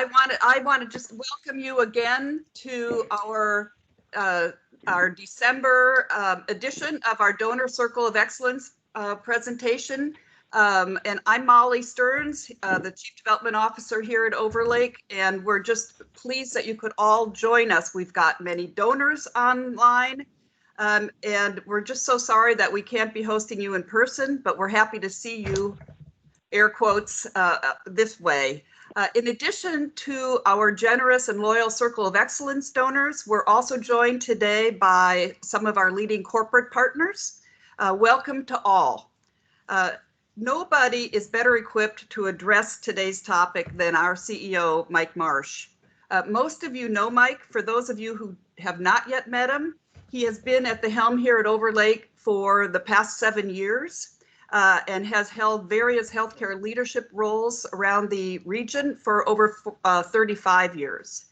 I want to just welcome you again to our December edition of our Donor Circle of Excellence presentation. And I'm Molly Stearns, the Chief Development Officer here at Overlake, and we're just pleased that you could all join us. We've got many donors online, and we're just so sorry that we can't be hosting you in person, but we're happy to see you, air quotes, this way. In addition to our generous and loyal Circle of Excellence donors, we're also joined today by some of our leading corporate partners. Welcome to all. Nobody is better equipped to address today's topic than our CEO, Mike Marsh. Most of you know Mike. For those of you who have not yet met him, he has been at the helm here at Overlake for the past 7 years and has held various healthcare leadership roles around the region for over 35 years.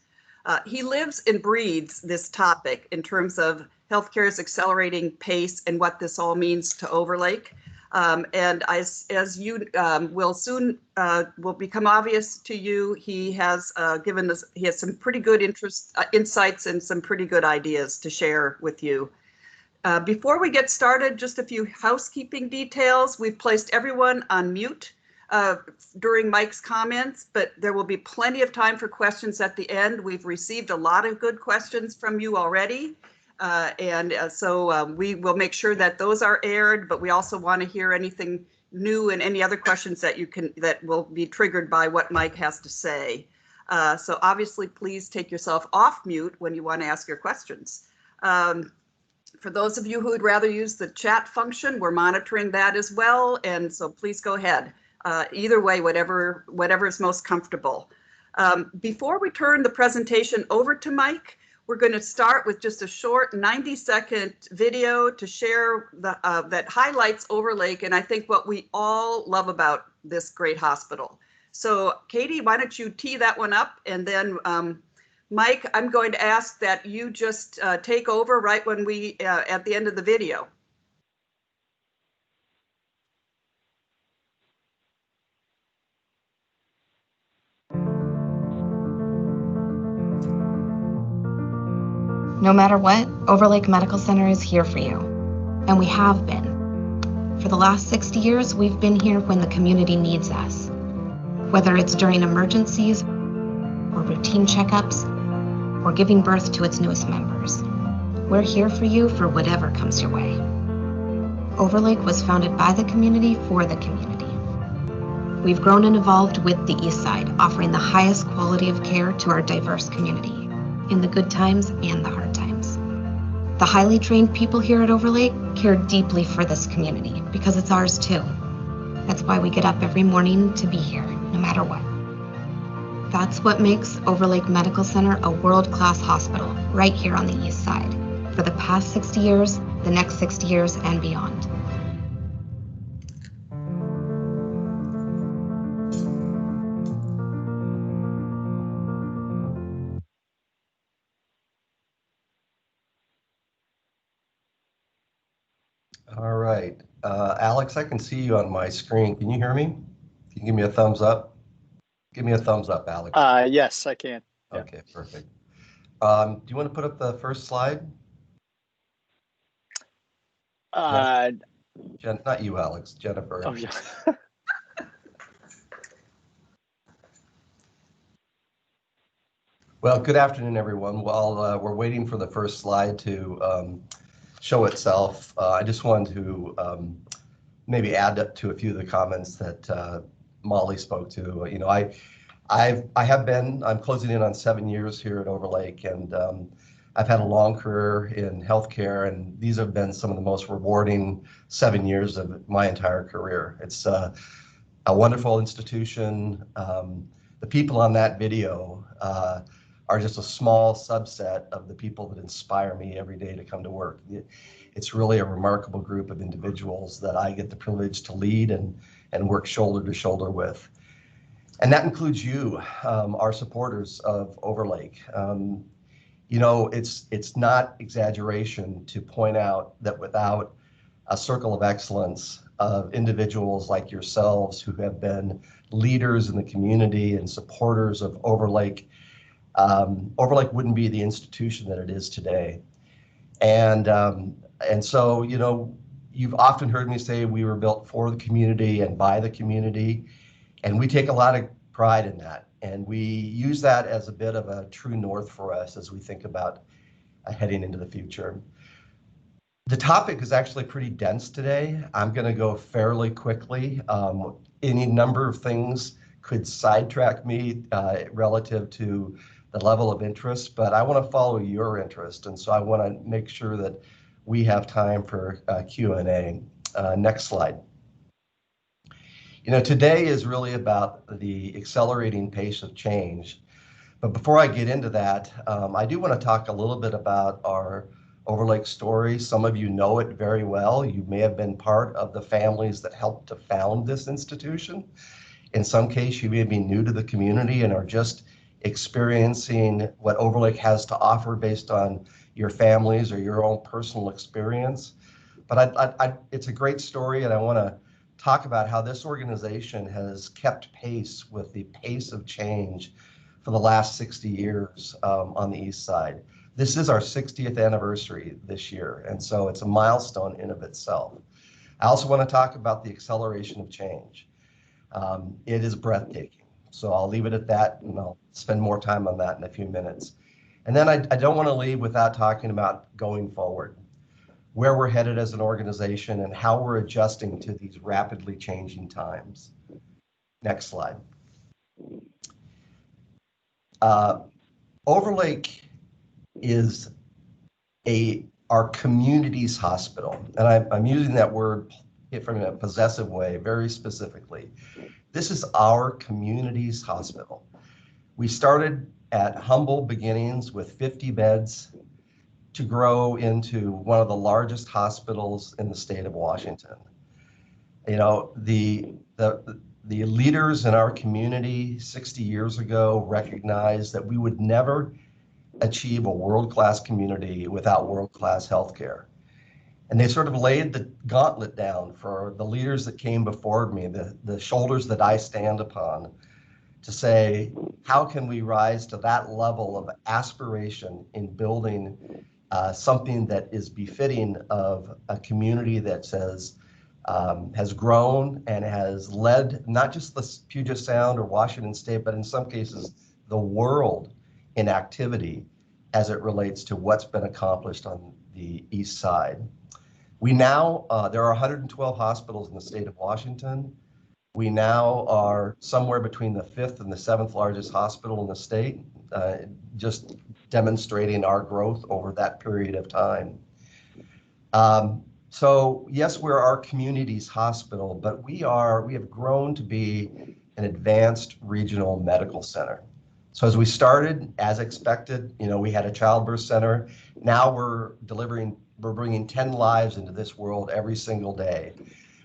He lives and breathes this topic in terms of healthcare's accelerating pace and what this all means to Overlake. And as you will soon will become obvious to you, he has given us, he has some pretty good insights and some pretty good ideas to share with you. Before we get started, just a few housekeeping details. We've placed everyone on mute during Mike's comments, but there will be plenty of time for questions at the end. We've received a lot of good questions from you already. So we will make sure that those are aired, but we also want to hear anything new and any other questions that that will be triggered by what Mike has to say. So obviously, please take yourself off mute when you want to ask your questions. For those of you who would rather use the chat function, we're monitoring that as well. And so please go ahead. Either way, whatever is most comfortable. Before we turn the presentation over to Mike, we're going to start with just a short 90-second video to share that highlights Overlake and I think what we all love about this great hospital. So Katie, why don't you tee that one up, and then Mike, I'm going to ask that you just take over right when we at the end of the video. No matter what, Overlake Medical Center is here for you, and we have been. For the last 60 years, we've been here when the community needs us, whether it's during emergencies or routine checkups or giving birth to its newest members. We're here for you for whatever comes your way. Overlake was founded by the community for the community. We've grown and evolved with the East Side, offering the highest quality of care to our diverse community, in the good times and the hard times. The highly trained people here at Overlake care deeply for this community because it's ours too. That's why we get up every morning to be here, no matter what. That's what makes Overlake Medical Center a world-class hospital right here on the East Side for the past 60 years, the next 60 years, and beyond. All right, Alex, I can see you on my screen. Can you hear me? Can you give me a thumbs up? Give me a thumbs up, Alex. Yes, I can. Okay, yeah. Perfect. Do you want to put up the first slide? Not you, Alex, Jennifer. Oh, yeah. Well, good afternoon, everyone. While we're waiting for the first slide to show itself, I just wanted to maybe add to a few of the comments that Molly spoke to. You know, I'm closing in on 7 years here at Overlake, and I've had a long career in healthcare, and these have been some of the most rewarding 7 years of my entire career. It's a wonderful institution. The people on that video are just a small subset of the people that inspire me every day to come to work. It's really a remarkable group of individuals that I get the privilege to lead and work shoulder to shoulder with. And that includes you, our supporters of Overlake. You know, it's not exaggeration to point out that without a circle of excellence, of individuals like yourselves who have been leaders in the community and supporters of Overlake, Overlake wouldn't be the institution that it is today. And so, you know, you've often heard me say we were built for the community and by the community, and we take a lot of pride in that. And we use that as a bit of a true north for us as we think about heading into the future. The topic is actually pretty dense today. I'm going to go fairly quickly. Any number of things could sidetrack me relative to the level of interest, but I want to follow your interest, and so I want to make sure that we have time for Q&A. Next slide. You know, today is really about the accelerating pace of change. But before I get into that, I do want to talk a little bit about our Overlake story. Some of you know it very well. You may have been part of the families that helped to found this institution. In some case, you may be new to the community and are just experiencing what Overlake has to offer based on your families or your own personal experience. But it's a great story, and I want to talk about how this organization has kept pace with the pace of change for the last 60 years on the East Side. This is our 60th anniversary this year, and so it's a milestone in of itself. I also want to talk about the acceleration of change. It is breathtaking, so I'll leave it at that, and I'll spend more time on that in a few minutes. And then I don't want to leave without talking about going forward, where we're headed as an organization and how we're adjusting to these rapidly changing times. Next slide. Overlake is our community's hospital, and I'm using that word from a possessive way very specifically. This is our community's hospital. We started at humble beginnings with 50 beds to grow into one of the largest hospitals in the state of Washington. You know, the leaders in our community 60 years ago recognized that we would never achieve a world-class community without world-class healthcare. And they sort of laid the gauntlet down for the leaders that came before me, the shoulders that I stand upon, to say, how can we rise to that level of aspiration in building something that is befitting of a community that has grown and has led not just the Puget Sound or Washington State, but in some cases the world in activity as it relates to what's been accomplished on the East Side. We now, there are 112 hospitals in the state of Washington. We now are somewhere between the 5th and the 7th largest hospital in the state, just demonstrating our growth over that period of time. So yes, we're our community's hospital, but we have grown to be an advanced regional medical center. So as we started, as expected, you know, we had a childbirth center. Now we're bringing 10 lives into this world every single day.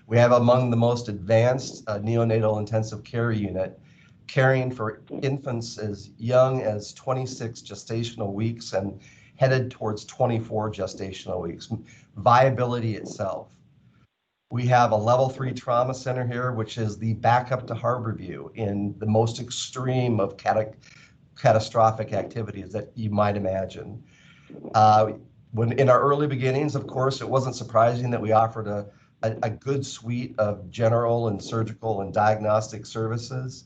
We have among the most advanced neonatal intensive care unit, caring for infants as young as 26 gestational weeks and headed towards 24 gestational weeks. Viability itself. We have a level 3 trauma center here, which is the backup to Harborview in the most extreme of catastrophic activities that you might imagine. When in our early beginnings, of course, it wasn't surprising that we offered a good suite of general and surgical and diagnostic services.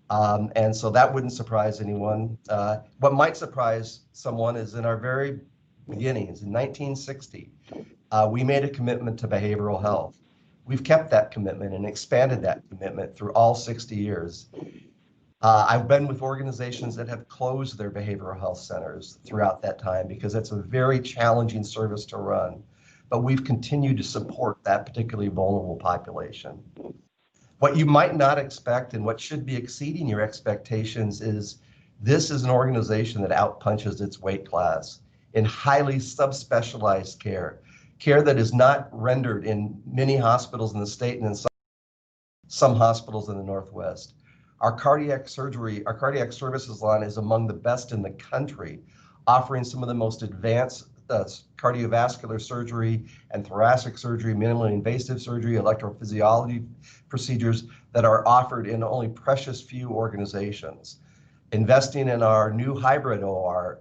And so that wouldn't surprise anyone. What might surprise someone is in our very beginnings, in 1960, we made a commitment to behavioral health. We've kept that commitment and expanded that commitment through all 60 years. I've been with organizations that have closed their behavioral health centers throughout that time because it's a very challenging service to run. But we've continued to support that particularly vulnerable population. What you might not expect and what should be exceeding your expectations is this is an organization that outpunches its weight class in highly subspecialized care, care that is not rendered in many hospitals in the state and in some hospitals in the Northwest. Our cardiac services line is among the best in the country, offering some of the most advanced cardiovascular surgery and thoracic surgery, minimally invasive surgery, electrophysiology procedures that are offered in only precious few organizations. Investing in our new hybrid OR,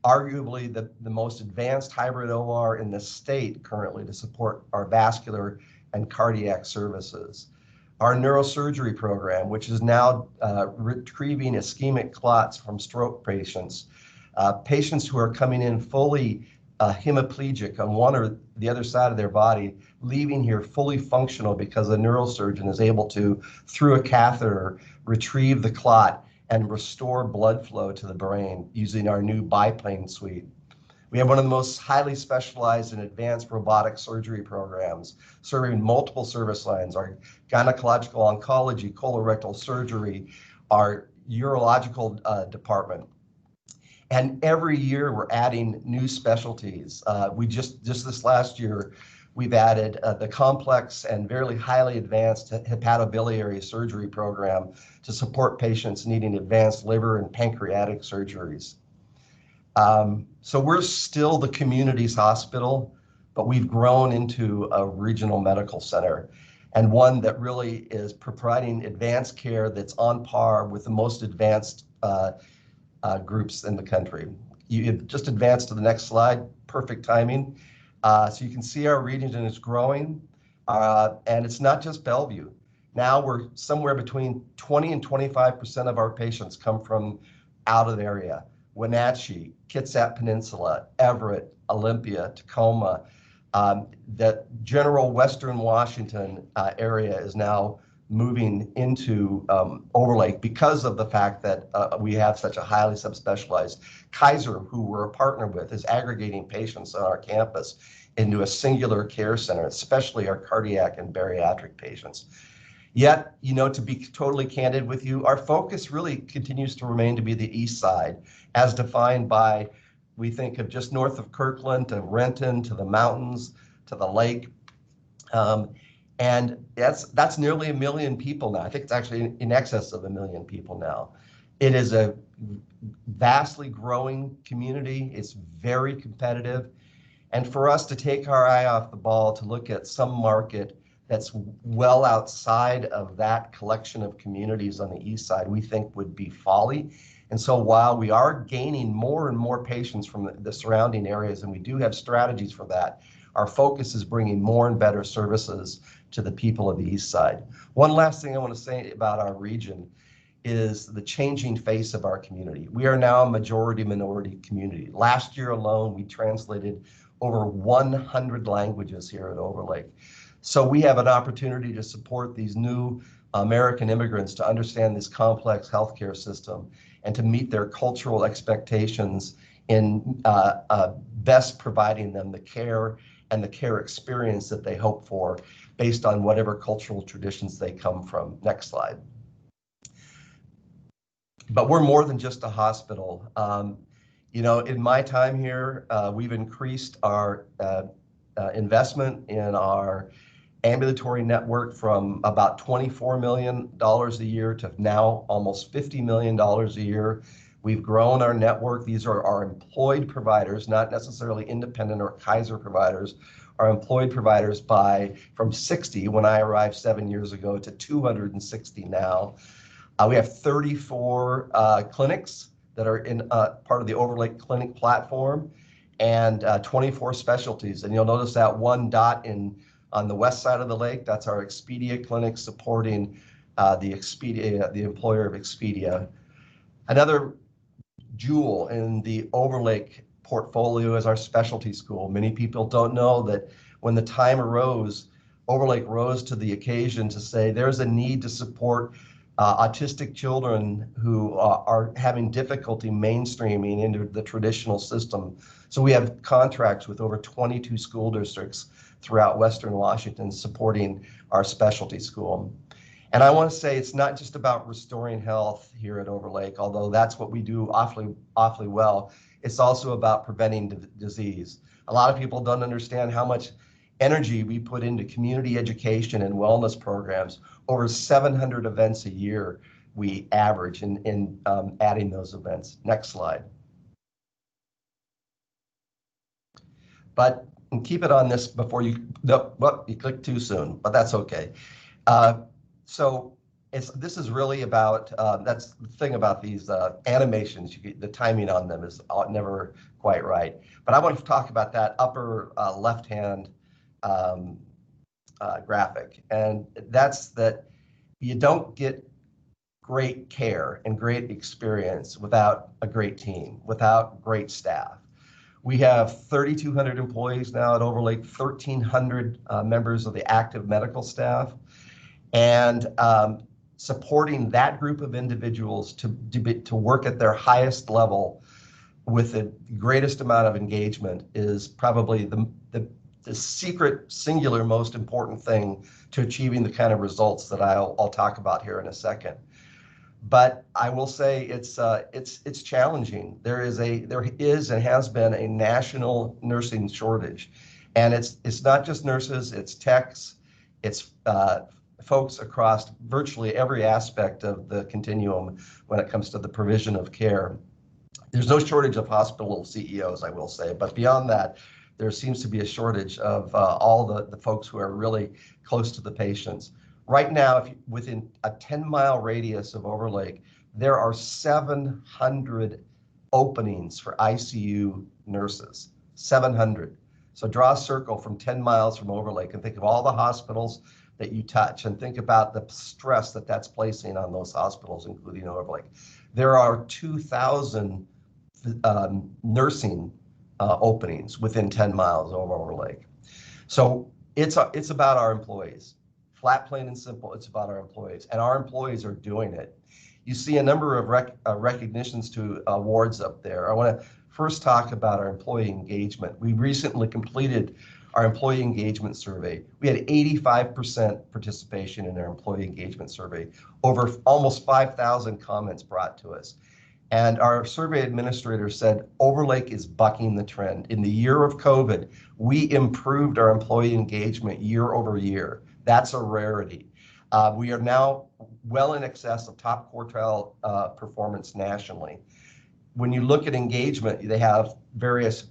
arguably the most advanced hybrid OR in the state currently to support our vascular and cardiac services. Our neurosurgery program, which is now retrieving ischemic clots from stroke patients, patients who are coming in fully hemiplegic on one or the other side of their body, leaving here fully functional because a neurosurgeon is able to, through a catheter, retrieve the clot and restore blood flow to the brain using our new biplane suite. We have one of the most highly specialized and advanced robotic surgery programs, serving multiple service lines, our gynecological oncology, colorectal surgery, our urological department. And every year we're adding new specialties. We just this last year, we've added the complex and very highly advanced hepatobiliary surgery program to support patients needing advanced liver and pancreatic surgeries. So we're still the community's hospital, but we've grown into a regional medical center, and one that really is providing advanced care that's on par with the most advanced groups in the country. You just advance to the next slide, perfect timing. So you can see our region is growing, and it's not just Bellevue. Now we're somewhere between 20 and 25% of our patients come from out of the area. Wenatchee, Kitsap Peninsula, Everett, Olympia, Tacoma. The general Western Washington area is now moving into Overlake because of the fact that we have such a highly subspecialized. Kaiser, who we're a partner with, is aggregating patients on our campus into a singular care center, especially our cardiac and bariatric patients. Yet, to be totally candid with you, our focus really continues to remain to be the east side, as defined by, we think of just north of Kirkland to Renton to the mountains to the lake. And that's nearly 1 million people now. I think it's actually in excess of 1 million people now. It is a vastly growing community. It's very competitive. And for us to take our eye off the ball to look at some market that's well outside of that collection of communities on the east side, we think would be folly. And so while we are gaining more and more patients from the surrounding areas, and we do have strategies for that, our focus is bringing more and better services to the people of the east side. One last thing I want to say about our region is the changing face of our community. We are now a majority minority community. Last year alone, we translated over 100 languages here at Overlake. So we have an opportunity to support these new American immigrants to understand this complex healthcare system and to meet their cultural expectations in best providing them the care and the care experience that they hope for based on whatever cultural traditions they come from. Next slide. But we're more than just a hospital. In my time here, we've increased our investment in our ambulatory network from about $24 million a year to now almost $50 million a year. We've grown our network. These are our employed providers, not necessarily independent or Kaiser providers. Our employed providers from 60 when I arrived 7 years ago to 260 now. We have 34 clinics that are in part of the Overlake Clinic platform, and 24 specialties. And you'll notice that one dot on the west side of the lake, that's our Expedia clinic supporting the employer of Expedia. Another jewel in the Overlake portfolio is our specialty school. Many people don't know that when the time arose, Overlake rose to the occasion to say there's a need to support autistic children who are having difficulty mainstreaming into the traditional system. So we have contracts with over 22 school districts throughout Western Washington supporting our specialty school. And I want to say it's not just about restoring health here at Overlake, although that's what we do awfully well. It's also about preventing disease. A lot of people don't understand how much energy we put into community education and wellness programs. Over 700 events a year we average in adding those events. Next slide. But and keep it on this before you, no, well, you clicked too soon, but that's okay. So this is really about, that's the thing about these animations, the timing on them is never quite right. But I want to talk about that upper left-hand graphic. And that's that you don't get great care and great experience without a great team, without great staff. We have 3,200 employees now at Overlake, 1,300 members of the active medical staff, and supporting that group of individuals to work at their highest level with the greatest amount of engagement is probably the secret, singular, most important thing to achieving the kind of results that I'll talk about here in a second. But I will say it's challenging. There is and has been a national nursing shortage, and it's not just nurses, it's techs, it's folks across virtually every aspect of the continuum when it comes to the provision of care. There's no shortage of hospital CEOs, I will say, but beyond that, there seems to be a shortage of all the folks who are really close to the patients. Right now, within a 10-mile radius of Overlake, there are 700 openings for ICU nurses, 700. So draw a circle from 10 miles from Overlake and think of all the hospitals that you touch and think about the stress that that's placing on those hospitals, including Overlake. There are 2,000 nursing openings within 10 miles of Overlake. So it's about our employees. Flat, plain, and simple, it's about our employees, and our employees are doing it. You see a number of recognitions to awards up there. I want to first talk about our employee engagement. We recently completed our employee engagement survey. We had 85% participation in our employee engagement survey, over almost 5,000 comments brought to us. And our survey administrator said, Overlake is bucking the trend. In the year of COVID, we improved our employee engagement year over year. That's a rarity. We are now well in excess of top quartile performance nationally. When you look at engagement, they have various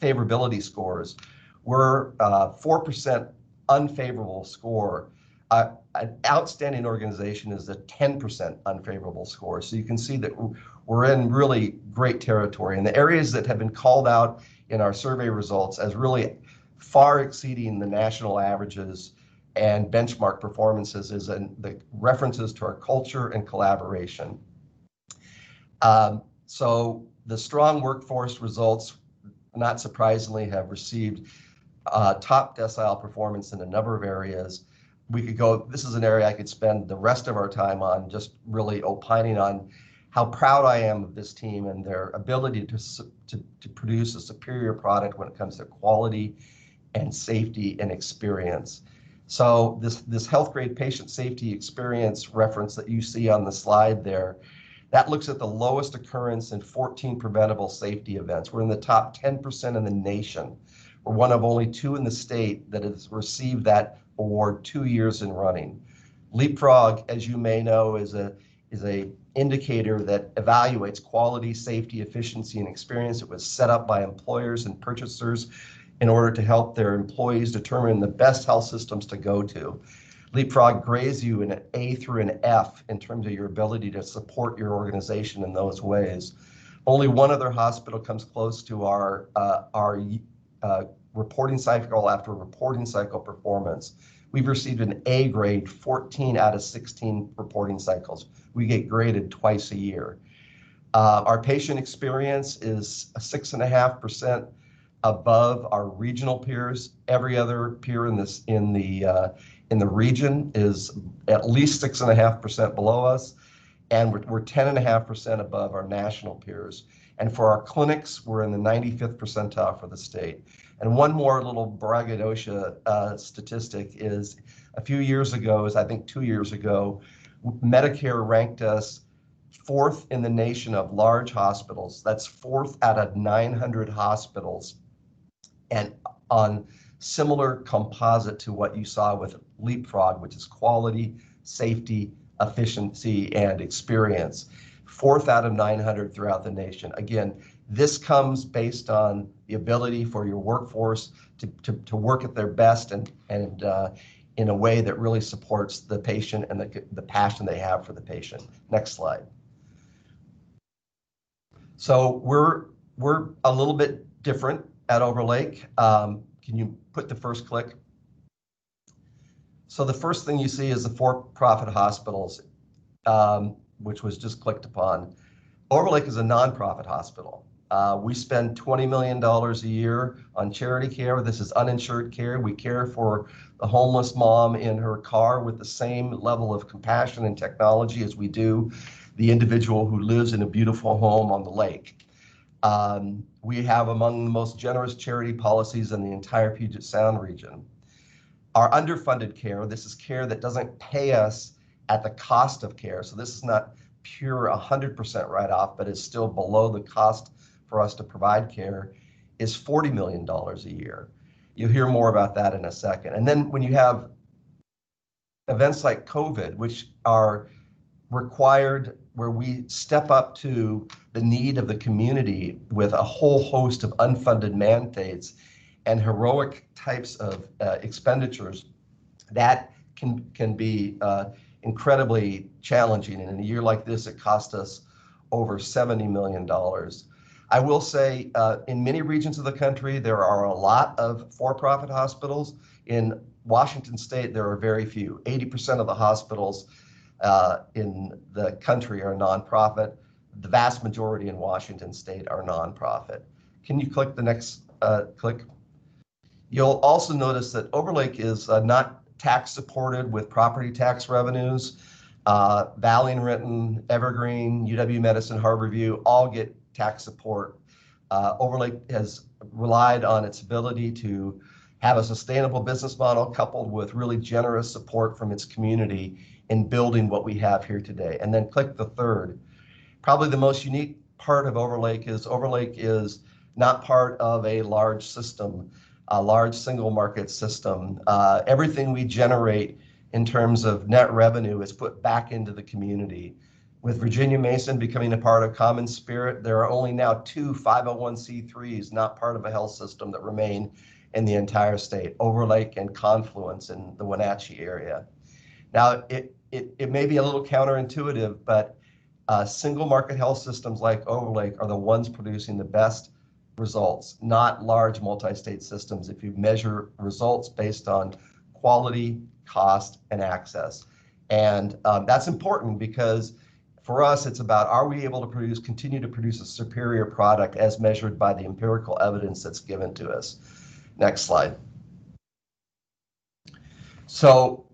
favorability scores. We're 4% unfavorable score. An outstanding organization is a 10% unfavorable score. So you can see that we're in really great territory. And the areas that have been called out in our survey results as really far exceeding the national averages and benchmark performances is in the references to our culture and collaboration. So the strong workforce results, not surprisingly, have received top decile performance in a number of areas. We could go, this is an area I could spend the rest of our time on, just really opining on how proud I am of this team and their ability to produce a superior product when it comes to quality and safety and experience. So this health grade patient safety experience reference that you see on the slide there, that looks at the lowest occurrence in 14 preventable safety events. We're in the top 10% in the nation. We're one of only 2 in the state that has received that award 2 years in running. Leapfrog, as you may know, is a indicator that evaluates quality, safety, efficiency, and experience. It was set up by employers and purchasers in order to help their employees determine the best health systems to go to. Leapfrog grades you in an A through an F in terms of your ability to support your organization in those ways. Only one other hospital comes close to our reporting cycle after reporting cycle performance. We've received an A grade 14 out of 16 reporting cycles. We get graded twice a year. Our patient experience is 6.5% above our regional peers. Every other peer in the region is at least 6.5% below us, and we're 10.5% above our national peers. And for our clinics, we're in the 95th percentile for the state. And one more little braggadocio statistic is a few years ago, I think 2 years ago, Medicare ranked us 4th in the nation of large hospitals. That's 4th out of 900 hospitals. And on similar composite to what you saw with Leapfrog, which is quality, safety, efficiency, and experience. 4th out of 900 throughout the nation. Again, this comes based on the ability for your workforce to work at their best and in a way that really supports the patient and the passion they have for the patient. Next slide. So we're a little bit different at Overlake. Can you put the first click? So the first thing you see is the for-profit hospitals, which was just clicked upon. Overlake is a nonprofit hospital. We spend $20 million a year on charity care. This is uninsured care. We care for the homeless mom in her car with the same level of compassion and technology as we do the individual who lives in a beautiful home on the lake. We have among the most generous charity policies in the entire Puget Sound region. Our underfunded care, this is care that doesn't pay us at the cost of care. So this is not pure 100% write-off, but is still below the cost for us to provide care, is $40 million a year. You'll hear more about that in a second. And then when you have events like COVID, which are required, where we step up to the need of the community with a whole host of unfunded mandates and heroic types of expenditures, that can be incredibly challenging. And in a year like this, it cost us over $70 million. I will say in many regions of the country, there are a lot of for-profit hospitals. In Washington State, there are very few. 80% of the hospitals in the country are nonprofit. The vast majority in Washington State are nonprofit. Can you click the next click? You'll also notice that Overlake is not tax supported with property tax revenues. Valley and Renton, Evergreen, UW-Medicine, Harborview all get tax support. Overlake has relied on its ability to have a sustainable business model coupled with really generous support from its community in building what we have here today. And then click the third. Probably the most unique part of Overlake is not part of a large system, a large single market system. Everything we generate in terms of net revenue is put back into the community. With Virginia Mason becoming a part of Common Spirit, there are only now 2 501c3s not part of a health system that remain in the entire state, Overlake and Confluence in the Wenatchee area. Now, it may be a little counterintuitive, but single market health systems like Overlake are the ones producing the best results, not large multi-state systems, if you measure results based on quality, cost, and access. And that's important because for us, it's about, are we able to continue to produce a superior product as measured by the empirical evidence that's given to us? Next slide. So,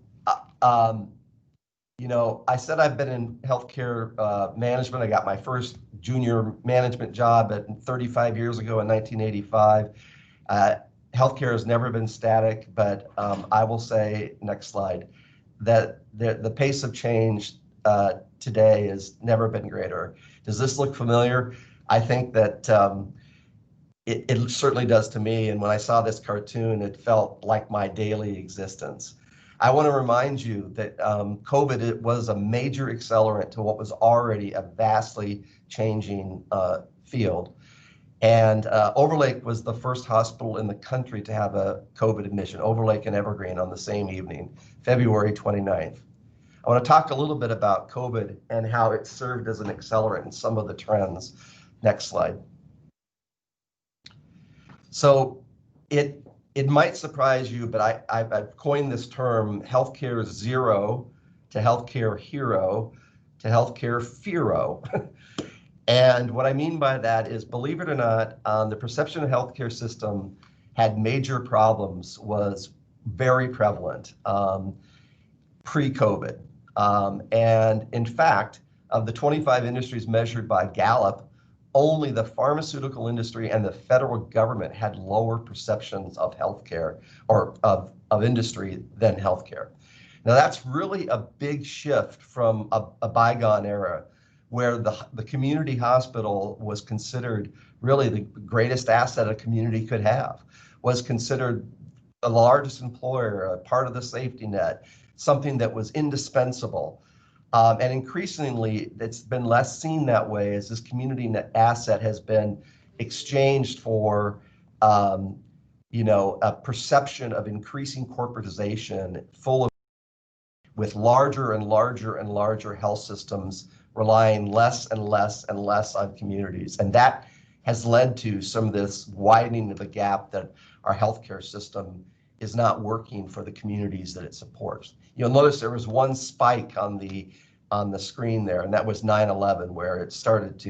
you know, I said I've been in healthcare management. I got my first junior management job 35 years ago in 1985. Healthcare has never been static, but I will say, next slide, that the pace of change today has never been greater. Does this look familiar? I think that it certainly does to me. And when I saw this cartoon, it felt like my daily existence. I want to remind you that COVID was a major accelerant to what was already a vastly changing field. And Overlake was the first hospital in the country to have a COVID admission, Overlake and Evergreen, on the same evening, February 29th. I want to talk a little bit about COVID and how it served as an accelerant in some of the trends. Next slide. So it might surprise you, but I've coined this term, healthcare zero to healthcare hero to healthcare fearo. And what I mean by that is, believe it or not, the perception of healthcare system had major problems, was very prevalent pre-COVID. And in fact, of the 25 industries measured by Gallup, only the pharmaceutical industry and the federal government had lower perceptions of healthcare or of industry than healthcare. Now that's really a big shift from a bygone era where the community hospital was considered really the greatest asset a community could have, was considered the largest employer, a part of the safety net, something that was indispensable. And increasingly, it's been less seen that way as this community net asset has been exchanged for, a perception of increasing corporatization, with larger and larger and larger health systems relying less and less and less on communities. And that has led to some of this widening of the gap that our healthcare system is not working for the communities that it supports. You'll notice there was one spike on the screen there, and that was 9/11, where it started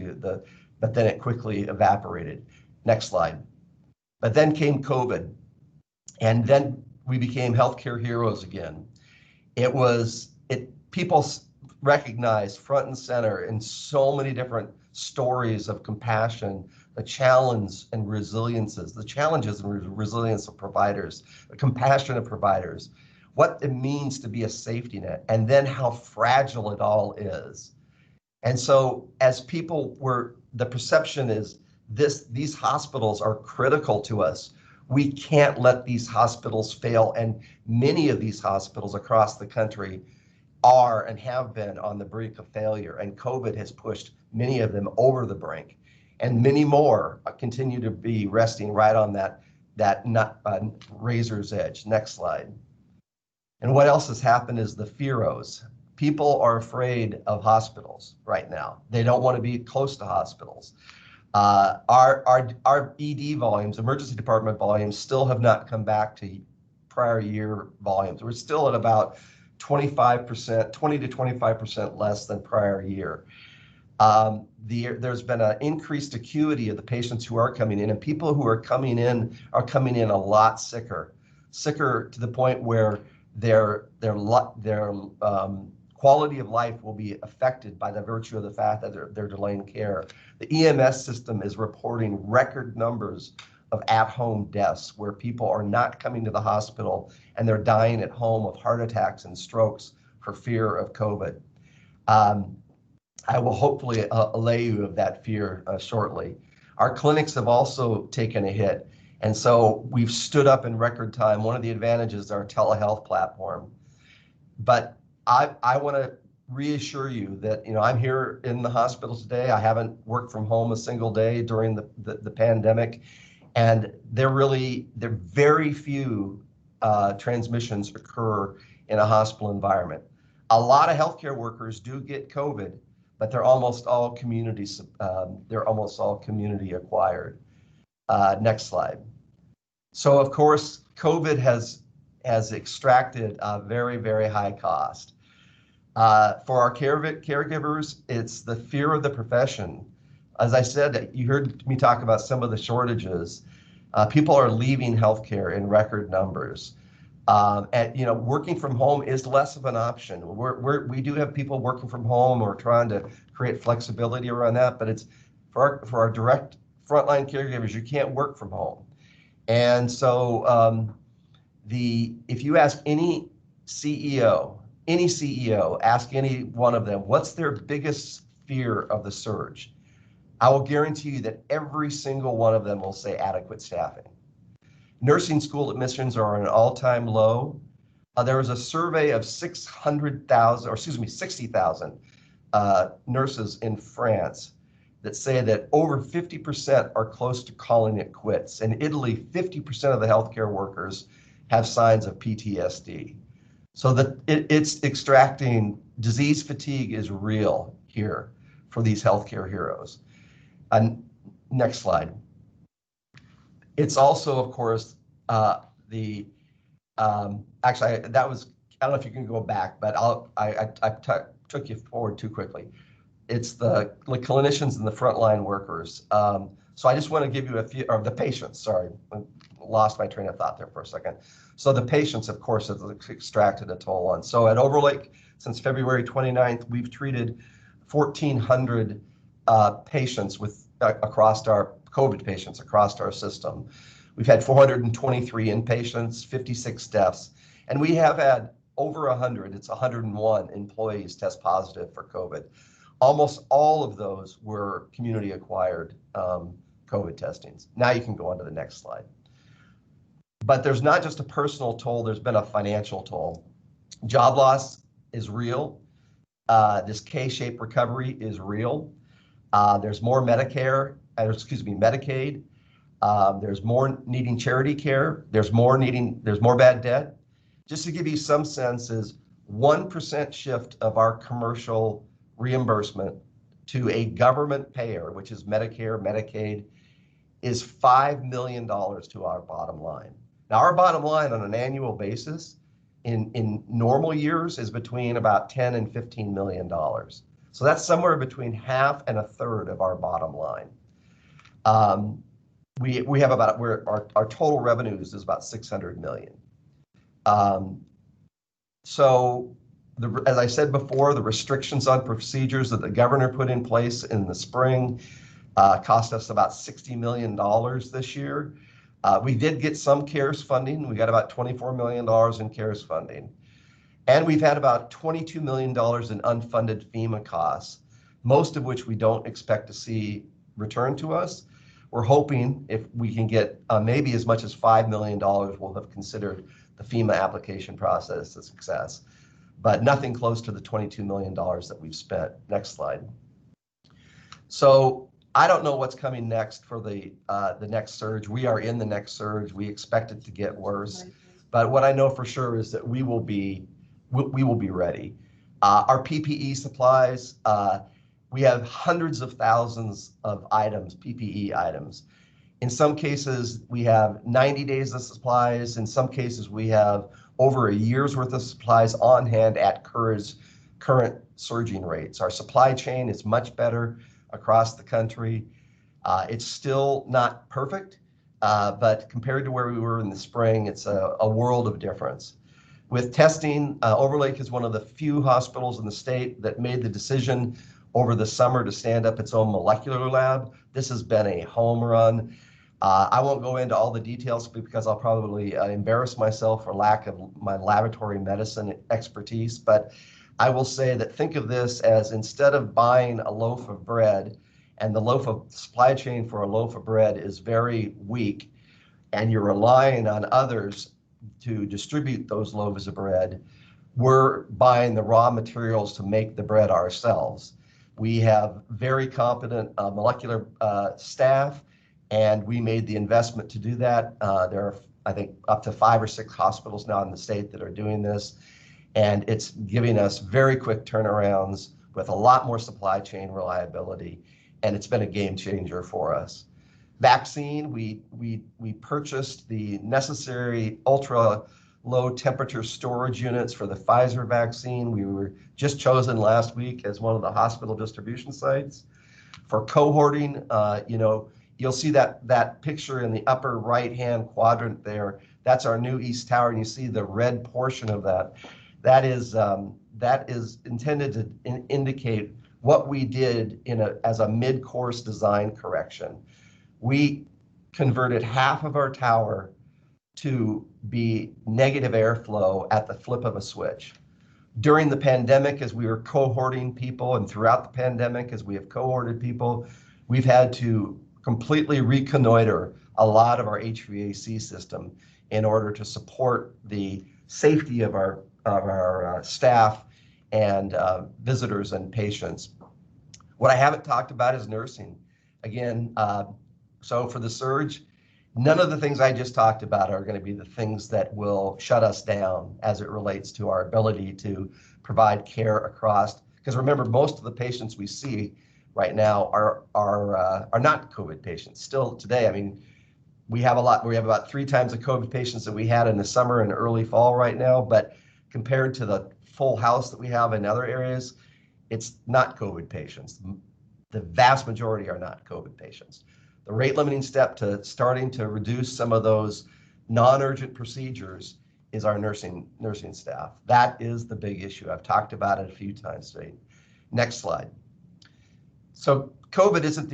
but then it quickly evaporated. Next slide. But then came COVID, and then we became healthcare heroes again. People recognized front and center in so many different stories of compassion, the challenges and resilience of providers, the compassion of providers, what it means to be a safety net, and then how fragile it all is. And so as the perception is these hospitals are critical to us. We can't let these hospitals fail. And many of these hospitals across the country are and have been on the brink of failure. And COVID has pushed many of them over the brink. And many more continue to be resting right on that razor's edge. Next slide. And what else has happened is the fearos. People are afraid of hospitals right now. They don't want to be close to hospitals. Our ED volumes, emergency department volumes, still have not come back to prior year volumes. We're still at about 25%, 20 to 25% less than prior year. There's been an increased acuity of the patients who are coming in, and people who are coming in a lot sicker to the point where their quality of life will be affected by the virtue of the fact that they're delaying care. The EMS system is reporting record numbers of at-home deaths where people are not coming to the hospital and they're dying at home of heart attacks and strokes for fear of COVID. I will hopefully allay you of that fear shortly. Our clinics have also taken a hit, and so we've stood up in record time. One of the advantages is our telehealth platform. But I want to reassure you that I'm here in the hospital today. I haven't worked from home a single day during the pandemic, and there very few transmissions occur in a hospital environment. A lot of healthcare workers do get COVID, but they're almost all community acquired. Next slide. So of course, COVID has extracted a very, very high cost. For our caregivers, it's the fear of the profession. As I said, you heard me talk about some of the shortages. People are leaving healthcare in record numbers. And working from home is less of an option. We do have people working from home. We're trying to create flexibility around that, but it's for our direct frontline caregivers, you can't work from home. And so if you ask any CEO, ask any one of them, what's their biggest fear of the surge? I will guarantee you that every single one of them will say adequate staffing. Nursing school admissions are an all-time low. There was a survey of 60,000 nurses in France that say that over 50% are close to calling it quits. In Italy, 50% of the healthcare workers have signs of PTSD. So that it's extracting, disease fatigue is real here for these healthcare heroes. And next slide. It's also, of course, actually, that was, I don't know if you can go back, but I took you forward too quickly. It's the clinicians and the frontline workers. So I just want to give you a few, or the patients, sorry, I lost my train of thought there for a second. So the patients, of course, have extracted a toll on. So at Overlake, since February 29th, we've treated 1,400 patients across our COVID patients across our system. We've had 423 inpatients, 56 deaths, and we have had over 100, it's 101 employees test positive for COVID. Almost all of those were community acquired COVID testings. Now you can go on to the next slide. But there's not just a personal toll, there's been a financial toll. Job loss is real. This K-shaped recovery is real. There's more Medicaid. There's more needing charity care. There's more bad debt. Just to give you some sense, is 1% shift of our commercial reimbursement to a government payer, which is Medicare, Medicaid, is $5 million to our bottom line. Now, our bottom line on an annual basis in normal years is between about $10 and $15 million. So that's somewhere between half and a third of our bottom line. We have about, our total revenues is about 600 million. As I said before, the restrictions on procedures that the governor put in place in the spring cost us about $60 million this year. We did get some CARES funding. We got about $24 million in CARES funding. And we've had about $22 million in unfunded FEMA costs, most of which we don't expect to see returned to us. We're hoping if we can get maybe as much as $5 million, we'll have considered the FEMA application process a success, but nothing close to the $22 million that we've spent. Next slide. So I don't know what's coming next for the next surge. We are in the next surge. We expect it to get worse, but what I know for sure is that we will be ready. Our PPE supplies, we have hundreds of thousands of items, PPE items. In some cases, we have 90 days of supplies. In some cases, we have over a year's worth of supplies on hand at current surging rates. Our supply chain is much better across the country. It's still not perfect, but compared to where we were in the spring, it's a world of difference. With testing, Overlake is one of the few hospitals in the state that made the decision over the summer to stand up its own molecular lab. This has been a home run. I won't go into all the details because I'll probably embarrass myself for lack of my laboratory medicine expertise, but I will say that think of this as instead of buying a loaf of bread, and the loaf of supply chain for a loaf of bread is very weak, and you're relying on others to distribute those loaves of bread, we're buying the raw materials to make the bread ourselves. We have very competent molecular staff, and we made the investment to do that. There are, I think, up to 5 or 6 hospitals now in the state that are doing this, and it's giving us very quick turnarounds with a lot more supply chain reliability, and it's been a game changer for us. Vaccine, we purchased the necessary ultra low temperature storage units for the Pfizer vaccine. We were just chosen last week as one of the hospital distribution sites. For cohorting, you'll see that picture in the upper right-hand quadrant there. That's our new East Tower, and you see the red portion of that. That is intended to indicate what we did as a mid-course design correction. We converted half of our tower to be negative airflow at the flip of a switch. During the pandemic, as we were cohorting people, and throughout the pandemic, as we have cohorted people, we've had to completely reconnoiter a lot of our HVAC system in order to support the safety of our staff and visitors and patients. What I haven't talked about is nursing. Again, so for the surge, none of the things I just talked about are going to be the things that will shut us down as it relates to our ability to provide care across. Because remember, most of the patients we see right now are not COVID patients. Still today, I mean, we have about 3 times the COVID patients that we had in the summer and early fall right now, but compared to the full house that we have in other areas, it's not COVID patients. The vast majority are not COVID patients. The rate limiting step to starting to reduce some of those non-urgent procedures is our nursing staff. That is the big issue. I've talked about it a few times today. Next slide. So COVID isn't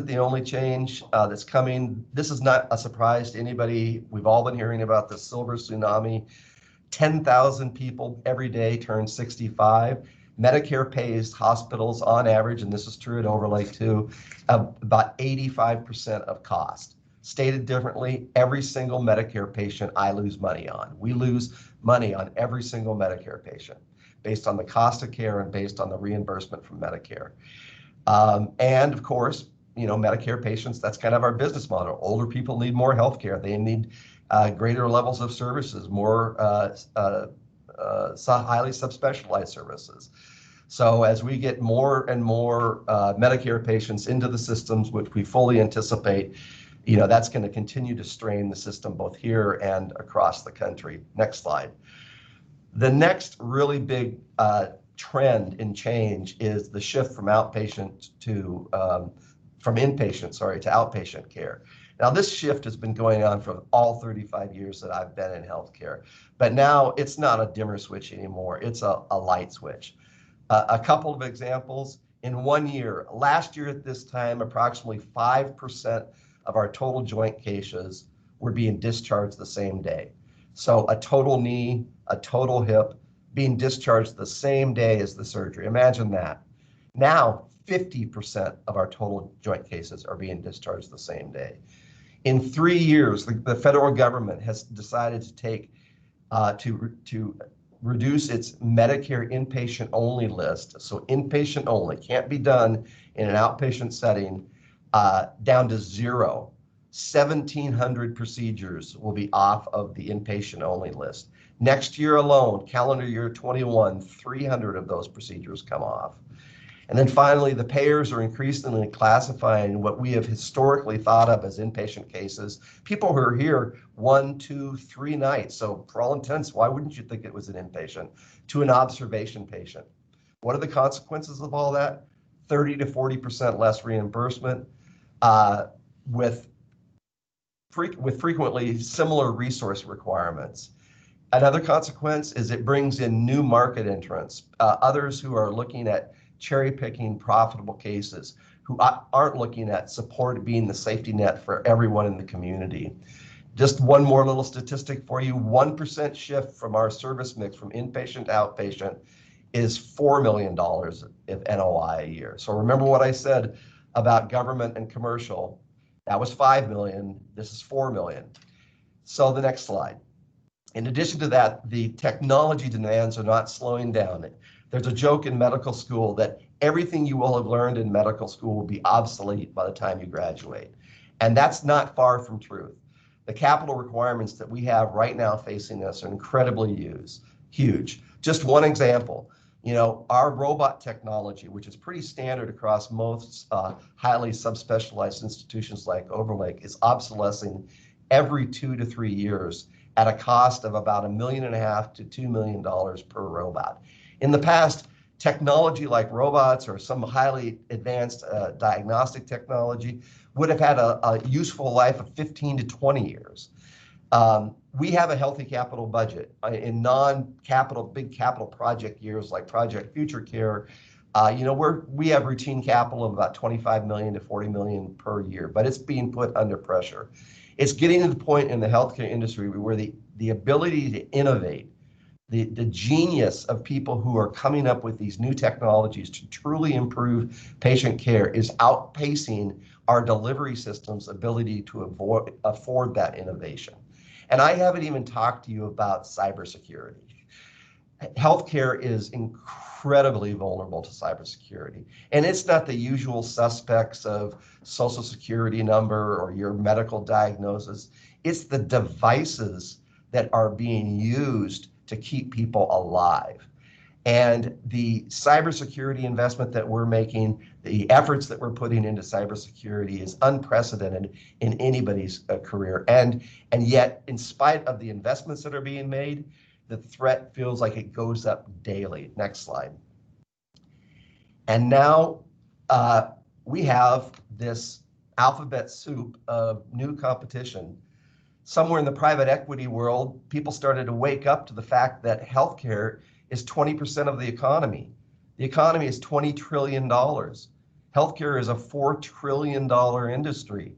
the only change that's coming. This is not a surprise to anybody. We've all been hearing about the silver tsunami. 10,000 people every day turn 65. Medicare pays hospitals on average, and this is true at Overlake too, about 85% of cost. Stated differently, every single Medicare patient I lose money on. We lose money on every single Medicare patient. based on the cost of care and based on the reimbursement from Medicare. And of course, Medicare patients, that's kind of our business model. Older people need more health care. They need greater levels of services, more highly subspecialized services. So as we get more and more Medicare patients into the systems, which we fully anticipate, that's going to continue to strain the system both here and across the country. Next slide. The next really big trend in change is the shift from inpatient to outpatient care. Now, this shift has been going on for all 35 years that I've been in healthcare, but now it's not a dimmer switch anymore. It's a light switch. A couple of examples. In 1 year, last year at this time, approximately 5% of our total joint cases were being discharged the same day. So a total knee, a total hip being discharged the same day as the surgery. Imagine that. Now, 50% of our total joint cases are being discharged the same day. In 3 years, the federal government has decided to take to reduce its Medicare inpatient only list. So inpatient only can't be done in an outpatient setting, down to 0. 1,700 procedures will be off of the inpatient only list. Next year alone, calendar year 21, 300 of those procedures come off. And then finally, the payers are increasingly classifying what we have historically thought of as inpatient cases, people who are here 1, 2, 3 nights. So for all intents, why wouldn't you think it was an inpatient, to an observation patient? What are the consequences of all that? 30 to 40% less reimbursement, with frequently similar resource requirements. Another consequence is it brings in new market entrants, others who are looking at cherry-picking profitable cases, who aren't looking at support being the safety net for everyone in the community. Just one more little statistic for you, 1% shift from our service mix from inpatient to outpatient is $4 million of NOI a year. So remember what I said about government and commercial. That was 5 million, this is 4 million. So the next slide. In addition to that, the technology demands are not slowing down. There's a joke in medical school that everything you will have learned in medical school will be obsolete by the time you graduate. And that's not far from truth. The capital requirements that we have right now facing us are incredibly huge. Just one example, our robot technology, which is pretty standard across most highly subspecialized institutions like Overlake, is obsolescing every 2 to 3 years at a cost of about $1.5 million to $2 million per robot. In the past, technology like robots or some highly advanced diagnostic technology would have had a useful life of 15 to 20 years. We have a healthy capital budget. In non-capital, big capital project years like Project FutureCare, we have routine capital of about 25 million to 40 million per year, but it's being put under pressure. It's getting to the point in the healthcare industry where the ability to innovate, the genius of people who are coming up with these new technologies to truly improve patient care is outpacing our delivery system's ability to afford that innovation. And I haven't even talked to you about cybersecurity. Healthcare is incredibly vulnerable to cybersecurity. And it's not the usual suspects of social security number or your medical diagnosis. It's the devices that are being used to keep people alive. And the cybersecurity investment that we're making, the efforts that we're putting into cybersecurity is unprecedented in anybody's career. And yet, in spite of the investments that are being made, the threat feels like it goes up daily. Next slide. And now we have this alphabet soup of new competition. Somewhere in the private equity world, people started to wake up to the fact that healthcare is 20% of the economy. The economy is $20 trillion. Healthcare is a $4 trillion industry.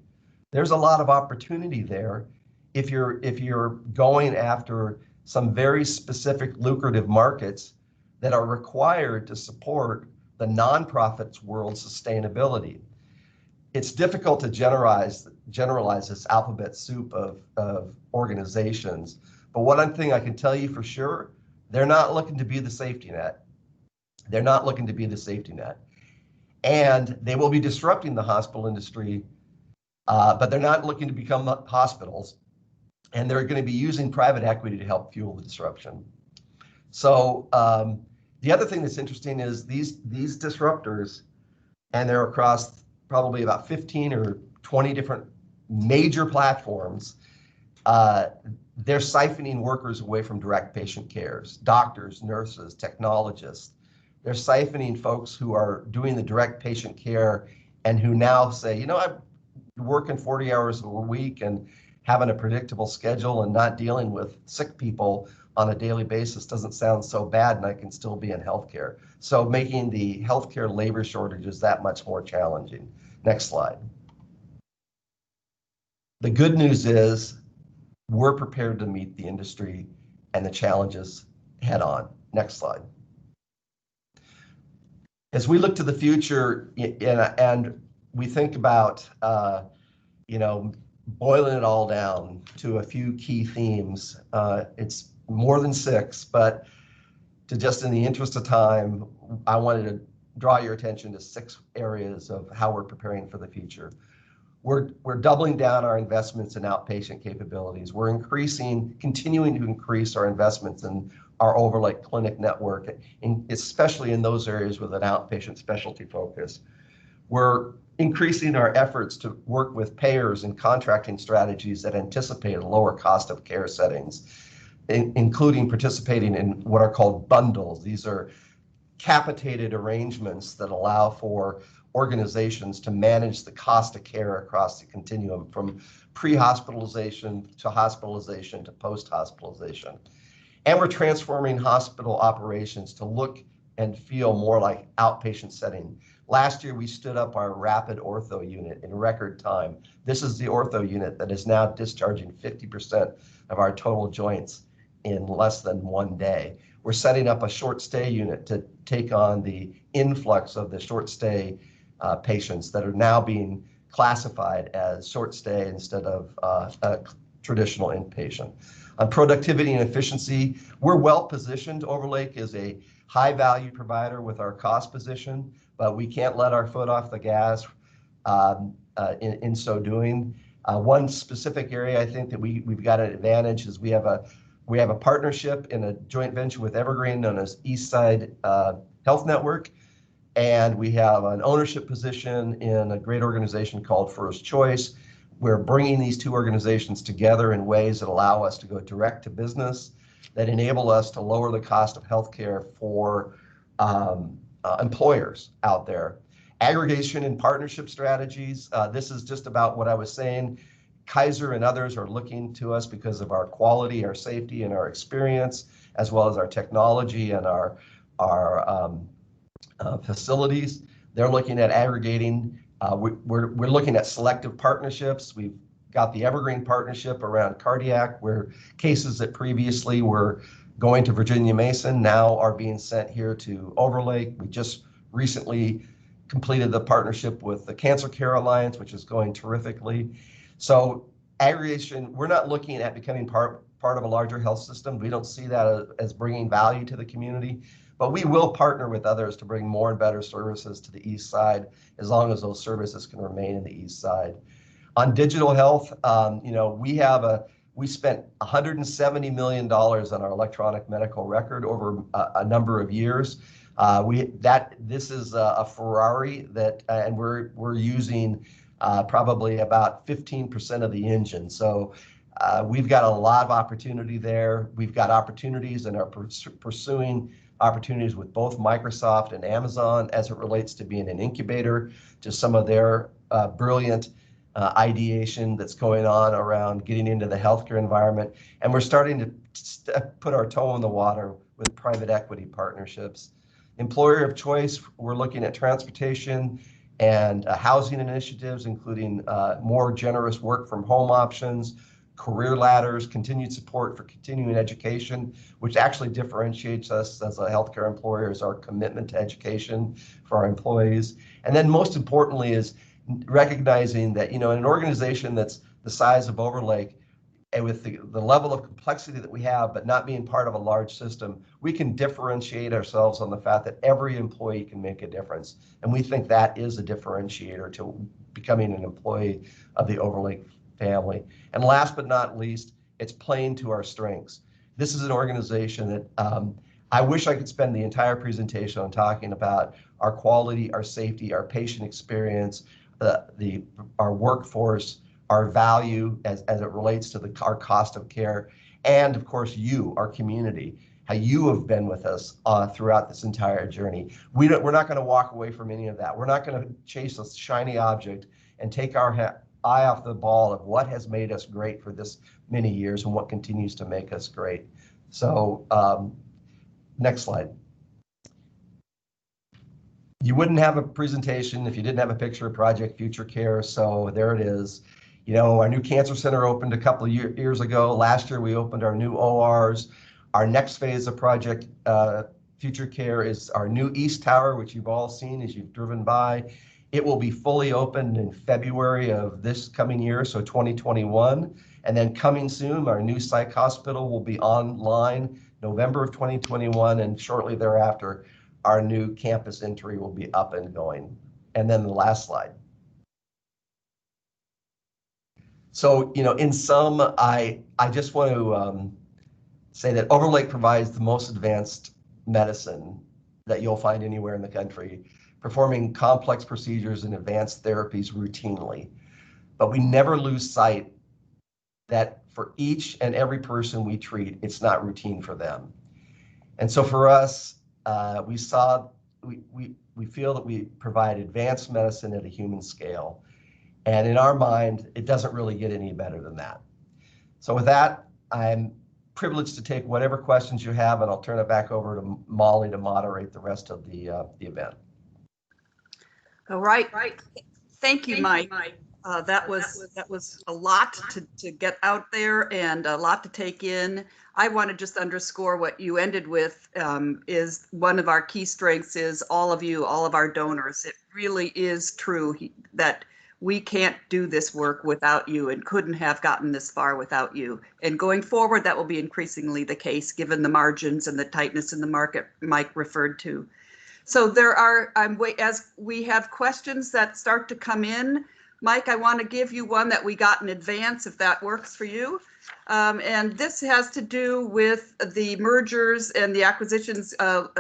There's a lot of opportunity there if you're going after some very specific lucrative markets that are required to support the nonprofits world's sustainability. It's difficult to generalize this alphabet soup of organizations, but one thing I can tell you for sure, They're not looking to be the safety net. They're not looking to be the safety net. And they will be disrupting the hospital industry, but they're not looking to become hospitals. And they're going to be using private equity to help fuel the disruption. So the other thing that's interesting is these disruptors, and they're across probably about 15 or 20 different major platforms, they're siphoning workers away from direct patient cares, doctors, nurses, technologists. They're siphoning folks who are doing the direct patient care and who now say, you know, I'm working 40 hours a week and having a predictable schedule and not dealing with sick people on a daily basis doesn't sound so bad, and I can still be in healthcare. So making the healthcare labor shortages that much more challenging. Next slide. The good news is we're prepared to meet the industry and the challenges head on. Next slide. As we look to the future and we think about, you know, boiling it all down to a few key themes, it's more than 6, but to just in the interest of time, I wanted to draw your attention to 6 areas of how we're preparing for the future. We're doubling down our investments in outpatient capabilities. We're continuing to increase our investments in our Overlake clinic network, especially in those areas with an outpatient specialty focus. We're increasing our efforts to work with payers and contracting strategies that anticipate a lower cost of care settings, including participating in what are called bundles. These are capitated arrangements that allow for organizations to manage the cost of care across the continuum from pre-hospitalization to hospitalization to post-hospitalization. And we're transforming hospital operations to look and feel more like outpatient setting. Last year, we stood up our rapid ortho unit in record time. This is the ortho unit that is now discharging 50% of our total joints in less than 1 day. We're setting up a short stay unit to take on the influx of the short stay patients that are now being classified as short stay instead of a traditional inpatient. On productivity and efficiency, we're well positioned. Overlake is a high value provider with our cost position, but we can't let our foot off the gas in so doing. One specific area I think that we've got an advantage is we have a partnership in a joint venture with Evergreen known as Eastside Health Network, and we have an ownership position in a great organization called First Choice. We're bringing these 2 organizations together in ways that allow us to go direct to business, that enable us to lower the cost of healthcare for employers out there. Aggregation and partnership strategies. This is just about what I was saying. Kaiser and others are looking to us because of our quality, our safety, and our experience, as well as our technology and our facilities. They're looking at aggregating. We're looking at selective partnerships. We've got the Evergreen partnership around cardiac, where cases that previously were going to Virginia Mason now are being sent here to Overlake. We just recently completed the partnership with the Cancer Care Alliance, which is going terrifically. So aggregation, we're not looking at becoming part of a larger health system. We don't see that as bringing value to the community, but we will partner with others to bring more and better services to the East Side, as long as those services can remain in the East Side. On digital health, you know, we spent $170 million on our electronic medical record over a number of years. This is a Ferrari and we're using probably about 15% of the engine. So we've got a lot of opportunity there. We've got opportunities and are pursuing opportunities with both Microsoft and Amazon as it relates to being an incubator to some of their brilliant ideation that's going on around getting into the healthcare environment. And we're starting to put our toe in the water with private equity partnerships. Employer of choice, we're looking at transportation and housing initiatives, including more generous work from home options, career ladders, continued support for continuing education, which actually differentiates us as a healthcare employer, is our commitment to education for our employees. And then most importantly is recognizing that, you know, in an organization that's the size of Overlake, and with the level of complexity that we have, but not being part of a large system, we can differentiate ourselves on the fact that every employee can make a difference. And we think that is a differentiator to becoming an employee of the Overlake family. And last but not least, it's playing to our strengths. This is an organization that I wish I could spend the entire presentation on talking about our quality, our safety, our patient experience, our workforce, our value as it relates to our cost of care, and of course you, our community, how you have been with us throughout this entire journey. We're not going to walk away from any of that. We're not going to chase a shiny object and take our eye off the ball of what has made us great for this many years and what continues to make us great. So next slide. You wouldn't have a presentation if you didn't have a picture of Project FutureCare, so there it is. You know, our new cancer center opened a couple of years ago. Last year we opened our new ORs. Our next phase of Project FutureCare is our new East Tower, which you've all seen as you've driven by. It will be fully opened in February of this coming year, so 2021. And then coming soon, our new psych hospital will be online November of 2021, and shortly thereafter, our new campus entry will be up and going. And then the last slide. So, you know, in sum, I just want to say that Overlake provides the most advanced medicine that you'll find anywhere in the country, performing complex procedures and advanced therapies routinely. But we never lose sight that for each and every person we treat, it's not routine for them. And so for us, we feel that we provide advanced medicine at a human scale. And in our mind, it doesn't really get any better than that. So with that, I'm privileged to take whatever questions you have, and I'll turn it back over to Molly to moderate the rest of the event. All right. Thank you, Mike. That was a lot to get out there and a lot to take in. I want to just underscore what you ended with is one of our key strengths is all of you, all of our donors. It really is true that we can't do this work without you and couldn't have gotten this far without you. And going forward, that will be increasingly the case given the margins and the tightness in the market Mike referred to. So there are, as we have questions that start to come in, Mike, I want to give you one that we got in advance, if that works for you. And this has to do with the mergers and the acquisitions of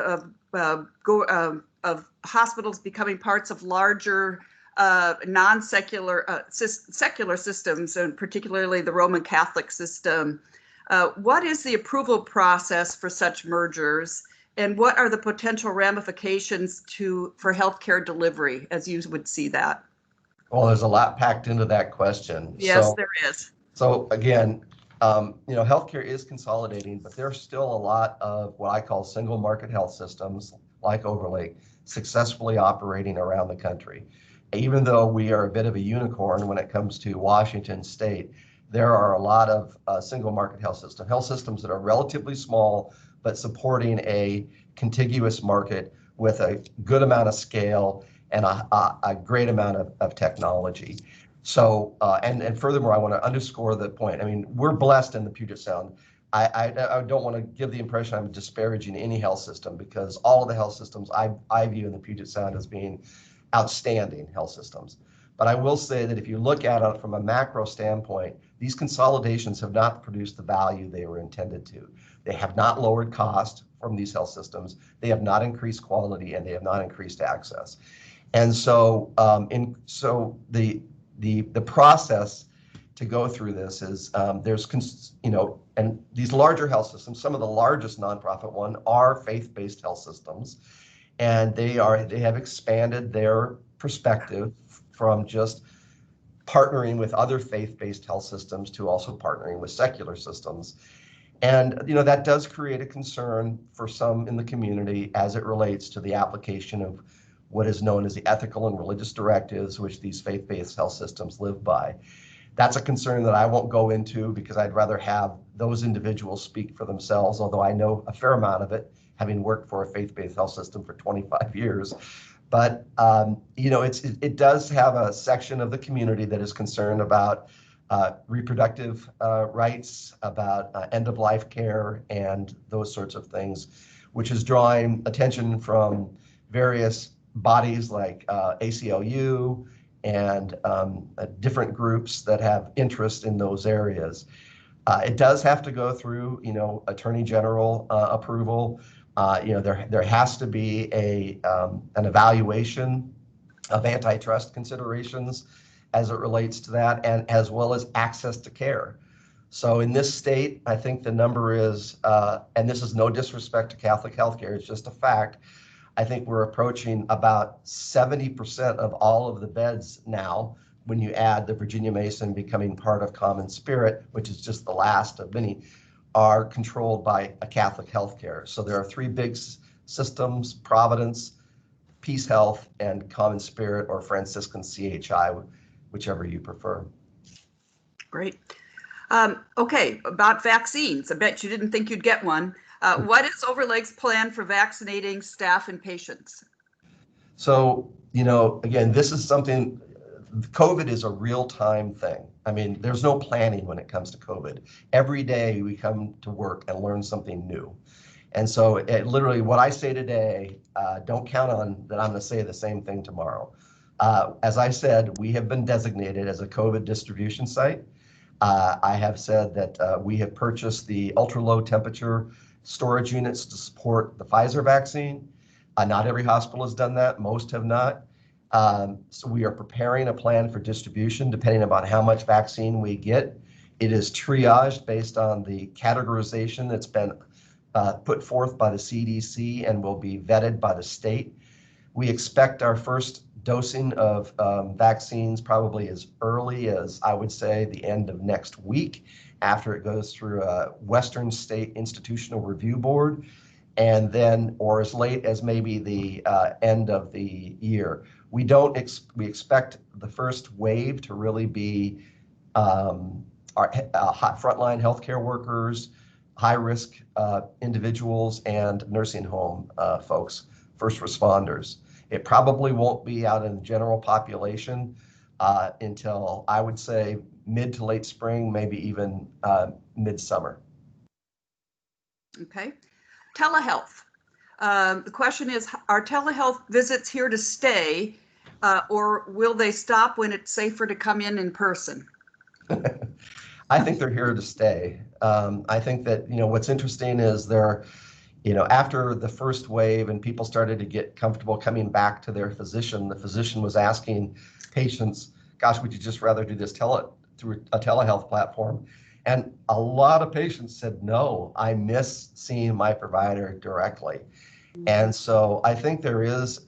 hospitals becoming parts of larger non-secular secular systems, and particularly the Roman Catholic system. What is the approval process for such mergers, and what are the potential ramifications for healthcare delivery, as you would see that? Well, there's a lot packed into that question. Yes, there is. So again, you know, healthcare is consolidating, but there's still a lot of what I call single market health systems like Overlake successfully operating around the country. Even though we are a bit of a unicorn when it comes to Washington State, there are a lot of single market health systems that are relatively small, but supporting a contiguous market with a good amount of scale and a great amount of technology. So, and furthermore, I want to underscore the point. I mean, we're blessed in the Puget Sound. I don't want to give the impression I'm disparaging any health system, because all of the health systems I view in the Puget Sound as being outstanding health systems. But I will say that if you look at it from a macro standpoint, these consolidations have not produced the value they were intended to. They have not lowered cost from these health systems. They have not increased quality, and they have not increased access. And so, the process to go through this is and these larger health systems, some of the largest nonprofit one are faith-based health systems, and they have expanded their perspective from just partnering with other faith-based health systems to also partnering with secular systems. And that does create a concern for some in the community as it relates to the application of what is known as the ethical and religious directives, which these faith-based health systems live by. That's a concern that I won't go into, because I'd rather have those individuals speak for themselves, although I know a fair amount of it, having worked for a faith-based health system for 25 years. But it does have a section of the community that is concerned about reproductive rights, about end-of-life care, and those sorts of things, which is drawing attention from various bodies like ACLU and different groups that have interest in those areas. It does have to go through, Attorney General approval. There has to be an evaluation of antitrust considerations as it relates to that, and as well as access to care. So in this state, I think the number is, and this is no disrespect to Catholic healthcare, it's just a fact, I think we're approaching about 70% of all of the beds now, when you add the Virginia Mason becoming part of Common Spirit, which is just the last of many, are controlled by a Catholic healthcare. So there are three big systems: Providence, Peace Health, and Common Spirit or Franciscan CHI, whichever you prefer. Great. Okay, about vaccines. I bet you didn't think you'd get one. What is Overlake's plan for vaccinating staff and patients? So, again, this is something, COVID is a real-time thing. I mean, there's no planning when it comes to COVID. Every day we come to work and learn something new. And so literally what I say today, don't count on that I'm going to say the same thing tomorrow. As I said, we have been designated as a COVID distribution site. I have said that we have purchased the ultra-low temperature storage units to support the Pfizer vaccine. Not every hospital has done that. Most have not. So we are preparing a plan for distribution depending upon how much vaccine we get. It is triaged based on the categorization that's been put forth by the CDC and will be vetted by the state. We expect our first dosing of vaccines probably as early as, I would say, the end of next week, after it goes through a Western State Institutional Review Board, and then, or as late as maybe the end of the year. We expect the first wave to really be our frontline healthcare workers, high-risk individuals, and nursing home folks, first responders. It probably won't be out in the general population until, I would say, mid to late spring, maybe even midsummer. Okay. Telehealth. The question is, are telehealth visits here to stay, or will they stop when it's safer to come in person? I think they're here to stay. I think that, what's interesting is after the first wave and people started to get comfortable coming back to their physician, the physician was asking patients, gosh, would you just rather do this through a telehealth platform? And a lot of patients said, no, I miss seeing my provider directly. And so I think there is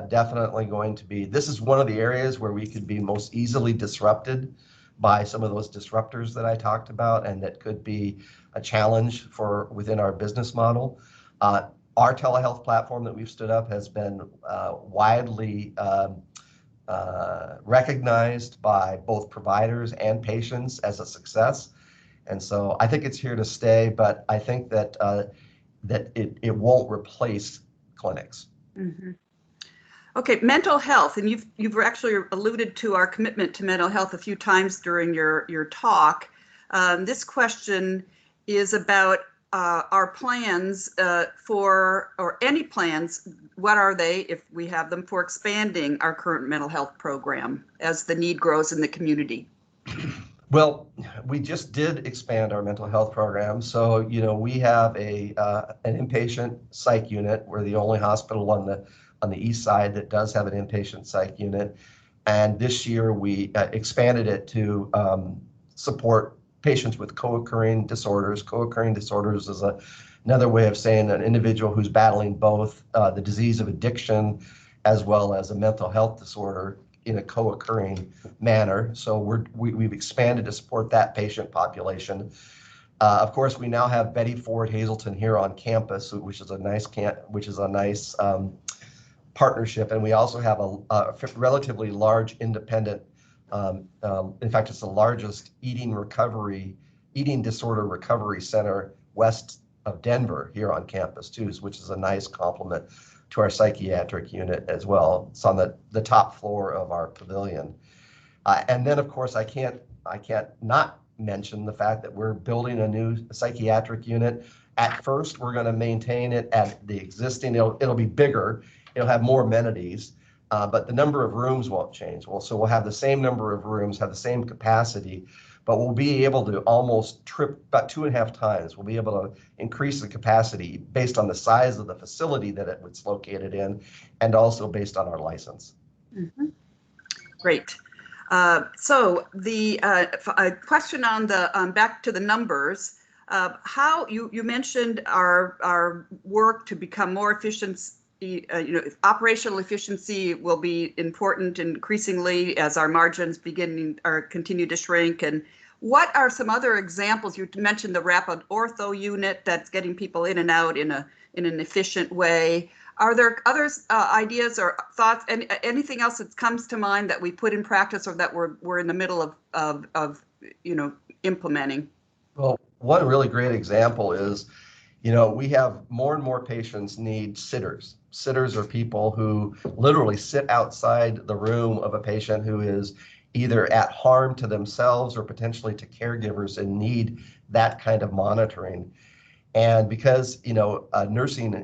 definitely going to be, this is one of the areas where we could be most easily disrupted by some of those disruptors that I talked about, and that could be a challenge within our business model. Our telehealth platform that we've stood up has been widely recognized by both providers and patients as a success. And so I think it's here to stay, but I think that it won't replace clinics. Mm-hmm. Okay, mental health, and you've actually alluded to our commitment to mental health a few times during your talk. This question is about our plans or any plans, what are they, if we have them, for expanding our current mental health program as the need grows in the community? Well, we just did expand our mental health program. So, we have an inpatient psych unit. We're the only hospital on the east side that does have an inpatient psych unit. And this year we expanded it to support patients with co-occurring disorders. Co-occurring disorders is another way of saying an individual who's battling both the disease of addiction as well as a mental health disorder in a co-occurring manner. So we've expanded to support that patient population. Of course, we now have Betty Ford Hazleton here on campus, which is a nice partnership, and we also have a relatively large independent. In fact, it's the largest eating disorder recovery center west of Denver here on campus too, which is a nice complement to our psychiatric unit as well. It's on the top floor of our pavilion. And then, of course, I can't I can't not mention the fact that we're building a new psychiatric unit. At first, we're going to maintain it at the existing. It'll be bigger. It'll have more amenities, but the number of rooms won't change. Well, so we'll have the same number of rooms, have the same capacity, but we'll be able to almost about 2.5 times. We'll be able to increase the capacity based on the size of the facility that it's located in, and also based on our license. Mm-hmm. Great. So the question on the back to the numbers, how you mentioned our work to become more efficient. Operational efficiency will be important increasingly as our margins continue to shrink. And what are some other examples? You mentioned the rapid ortho unit that's getting people in and out in an efficient way. Are there other ideas or thoughts, and anything else that comes to mind that we put in practice or that we're in the middle of implementing? Well, one really great example is, we have more and more patients need sitters. Sitters are people who literally sit outside the room of a patient who is either at harm to themselves or potentially to caregivers and need that kind of monitoring. And because, nurses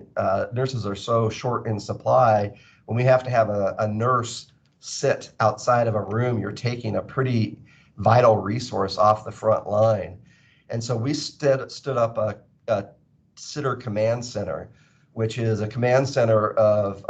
are so short in supply, when we have to have a nurse sit outside of a room, you're taking a pretty vital resource off the front line. And so we stood up a sitter command center, which is a command center of,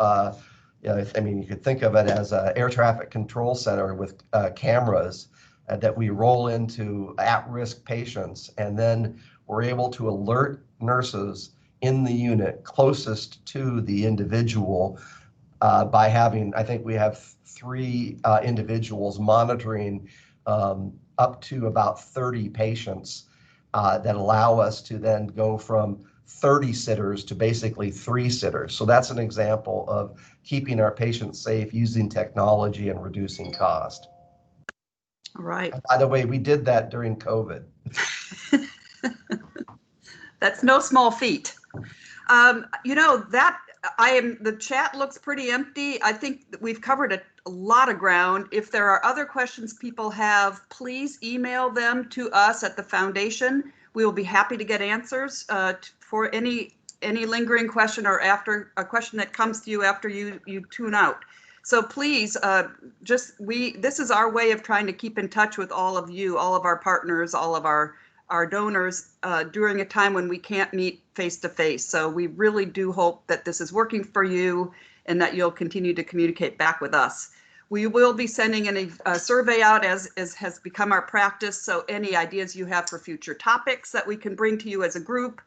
you could think of it as an air traffic control center with cameras that we roll into at-risk patients. And then we're able to alert nurses in the unit closest to the individual by having, I think we have 3 individuals monitoring up to about 30 patients that allow us to then go from 30 sitters to basically 3 sitters. So that's an example of keeping our patients safe using technology and reducing cost. All right. By the way, we did that during COVID. That's no small feat. The chat looks pretty empty. I think that we've covered a lot of ground. If there are other questions people have, please email them to us at the foundation. We will be happy to get answers for any lingering question or after a question that comes to you after you tune out. So please, this is our way of trying to keep in touch with all of you, all of our partners, all of our donors during a time when we can't meet face to face. So we really do hope that this is working for you and that you'll continue to communicate back with us. We will be sending a survey out as has become our practice. So any ideas you have for future topics that we can bring to you as a group,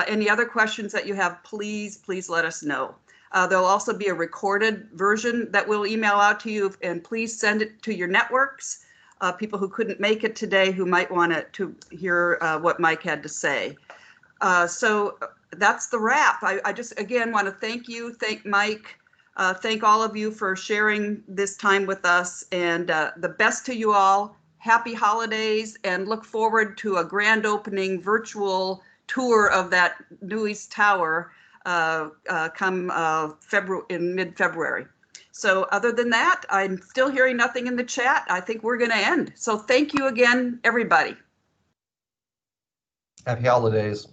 any other questions that you have, please let us know. There'll also be a recorded version that we'll email out to you, and please send it to your networks. People who couldn't make it today who might want to hear what Mike had to say. So that's the wrap. I just, again, want to thank Mike, thank all of you for sharing this time with us, and the best to you all. Happy holidays, and look forward to a grand opening virtual tour of that New East Tower come in mid-February. So other than that, I'm still hearing nothing in the chat. I think we're going to end. So thank you again, everybody. Happy holidays.